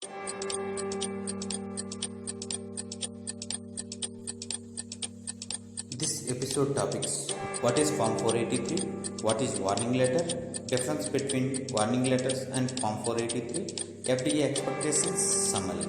This episode topics: what is Form 483, what is warning letter, difference between warning letters and Form 483, FDA expectations summary.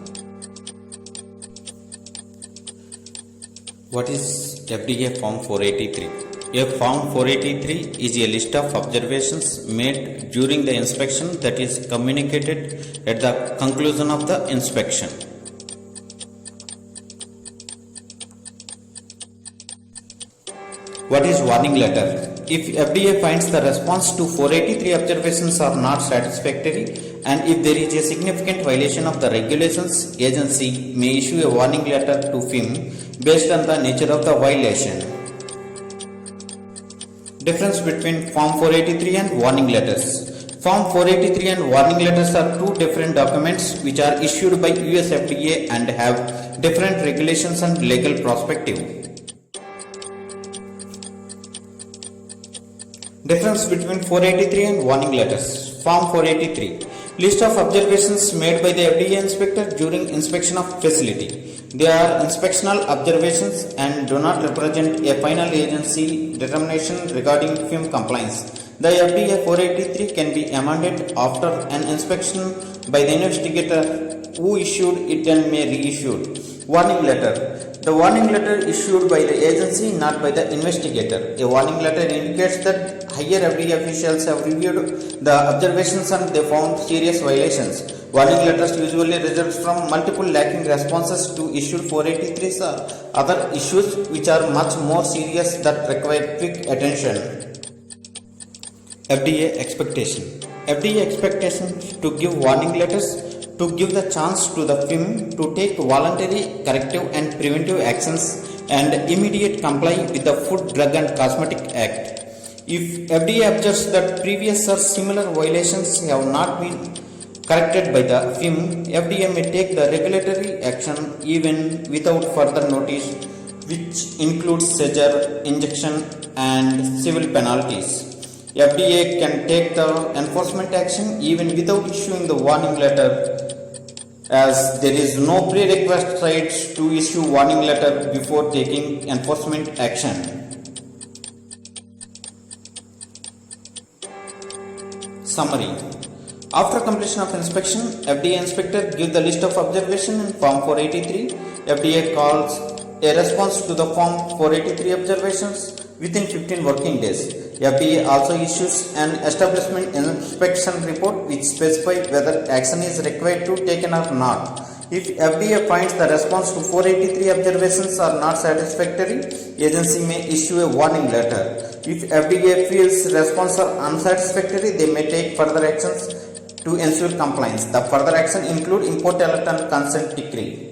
What is FDA Form 483? A Form 483 is a list of observations made during the inspection that is communicated at the conclusion of the inspection. What is warning letter? If FDA finds the response to 483 observations are not satisfactory and if there is a significant violation of the regulations, agency may issue a warning letter to FIM based on the nature of the violation. Difference between Form 483 and warning letters. Form 483 and warning letters are two different documents which are issued by US FDA and have different regulations and legal perspective. Difference between 483 and warning letters. Form 483. List of observations made by the FDA inspector during inspection of facility. They are inspectional observations and do not represent a final agency determination regarding FIM compliance. The FDA 483 can be amended after an inspection by the investigator who issued it and may reissue. Warning letter. The warning letter issued by the agency, not by the investigator. A warning letter indicates that higher FDA officials have reviewed the observations and they found serious violations. Warning letters usually result from multiple lacking responses to issued 483s or other issues which are much more serious that require quick attention. FDA expectation. FDA expectations to give warning letters to give the chance to the FIM to take voluntary, corrective and preventive actions and immediate comply with the Food, Drug and Cosmetic Act. If FDA observes that previous or similar violations have not been corrected by the FIM, FDA may take the regulatory action even without further notice, which includes seizure, injunction and civil penalties. FDA can take the enforcement action even without issuing the warning letter, as there is no prerequisite to issue warning letter before taking enforcement action. Summary. After completion of inspection, FDA inspector gives the list of observation in Form 483. FDA calls a response to the Form 483 observations within 15 working days. FDA also issues an establishment inspection report which specifies whether action is required to taken or not. If FDA finds the response to 483 observations are not satisfactory, agency may issue a warning letter. If FDA feels response are unsatisfactory, they may take further actions to ensure compliance. The further action include import alert and consent decree.